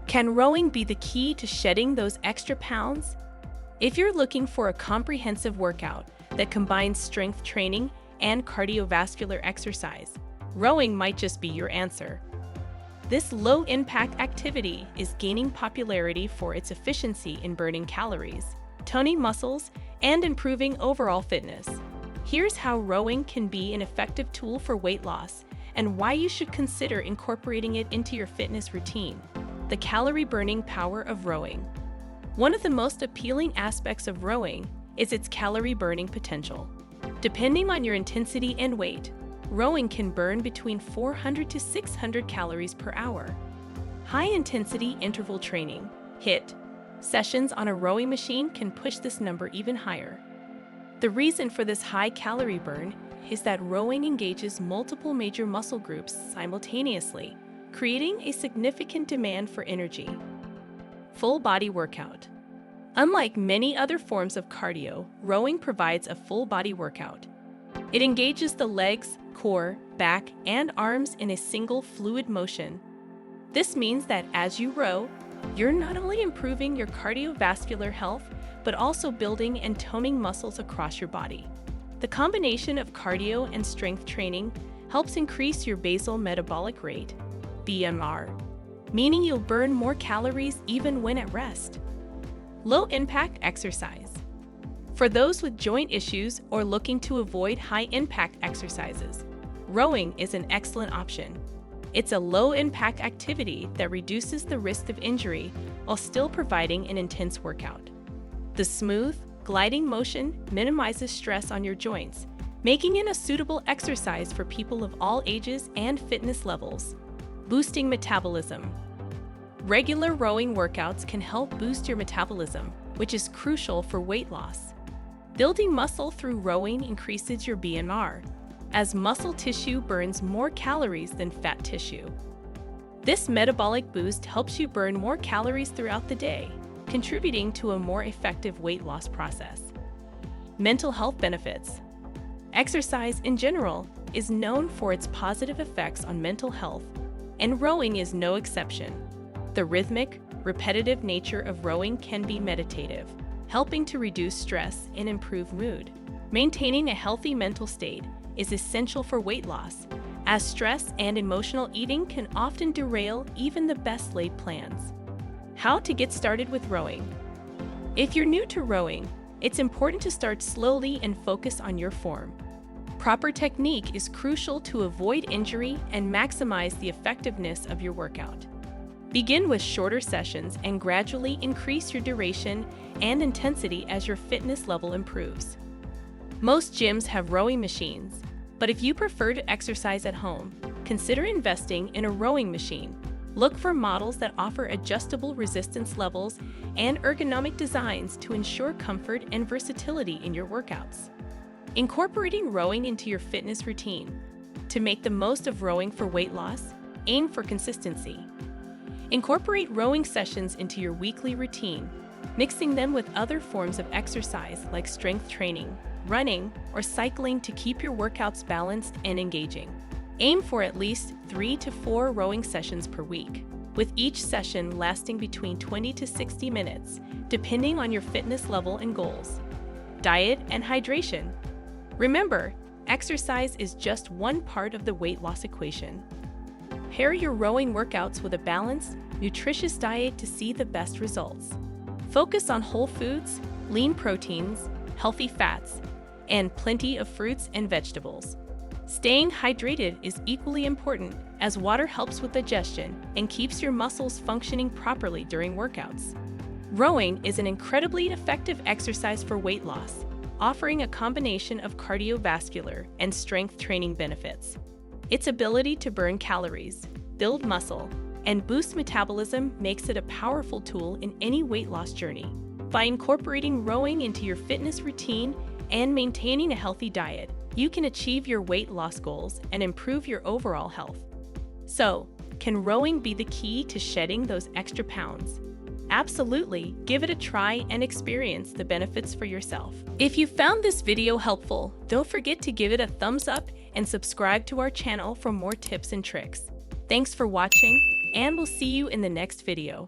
Can rowing be the key to shedding those extra pounds? If you're looking for a comprehensive workout that combines strength training and cardiovascular exercise, rowing might just be your answer. This low-impact activity is gaining popularity for its efficiency in burning calories, toning muscles, and improving overall fitness. Here's how rowing can be an effective tool for weight loss and why you should consider incorporating it into your fitness routine. The calorie-burning power of rowing. One of the most appealing aspects of rowing is its calorie-burning potential. Depending on your intensity and weight, rowing can burn between 400 to 600 calories per hour. High-intensity interval training, HIIT, sessions on a rowing machine can push this number even higher. The reason for this high calorie burn is that rowing engages multiple major muscle groups simultaneously, creating a significant demand for energy. Full body workout. Unlike many other forms of cardio, rowing provides a full body workout. It engages the legs, core, back, and arms in a single fluid motion. This means that as you row, you're not only improving your cardiovascular health, but also building and toning muscles across your body. The combination of cardio and strength training helps increase your basal metabolic rate, BMR, meaning you'll burn more calories even when at rest. Low-impact exercise. For those with joint issues or looking to avoid high-impact exercises, rowing is an excellent option. It's a low-impact activity that reduces the risk of injury while still providing an intense workout. The smooth, gliding motion minimizes stress on your joints, making it a suitable exercise for people of all ages and fitness levels. Boosting metabolism. Regular rowing workouts can help boost your metabolism, which is crucial for weight loss. Building muscle through rowing increases your BMR, as muscle tissue burns more calories than fat tissue. This metabolic boost helps you burn more calories throughout the day, contributing to a more effective weight loss process. Mental health benefits. Exercise in general is known for its positive effects on mental health, and rowing is no exception. The rhythmic, repetitive nature of rowing can be meditative, helping to reduce stress and improve mood. Maintaining a healthy mental state is essential for weight loss, as stress and emotional eating can often derail even the best laid plans. How to get started with rowing. If you're new to rowing, it's important to start slowly and focus on your form. Proper technique is crucial to avoid injury and maximize the effectiveness of your workout. Begin with shorter sessions and gradually increase your duration and intensity as your fitness level improves. Most gyms have rowing machines, but if you prefer to exercise at home, consider investing in a rowing machine. Look for models that offer adjustable resistance levels and ergonomic designs to ensure comfort and versatility in your workouts. Incorporating rowing into your fitness routine. To make the most of rowing for weight loss, aim for consistency. Incorporate rowing sessions into your weekly routine, mixing them with other forms of exercise like strength training, running, or cycling to keep your workouts balanced and engaging. Aim for at least 3 to 4 rowing sessions per week, with each session lasting between 20 to 60 minutes, depending on your fitness level and goals. Diet and hydration. Remember, exercise is just one part of the weight loss equation. Pair your rowing workouts with a balanced, nutritious diet to see the best results. Focus on whole foods, lean proteins, healthy fats, and plenty of fruits and vegetables. Staying hydrated is equally important, as water helps with digestion and keeps your muscles functioning properly during workouts. Rowing is an incredibly effective exercise for weight loss, offering a combination of cardiovascular and strength training benefits. Its ability to burn calories, build muscle, and boost metabolism makes it a powerful tool in any weight loss journey. By incorporating rowing into your fitness routine and maintaining a healthy diet, you can achieve your weight loss goals and improve your overall health. So, can rowing be the key to shedding those extra pounds? Absolutely, give it a try and experience the benefits for yourself. If you found this video helpful, don't forget to give it a thumbs up and subscribe to our channel for more tips and tricks. Thanks for watching, and we'll see you in the next video.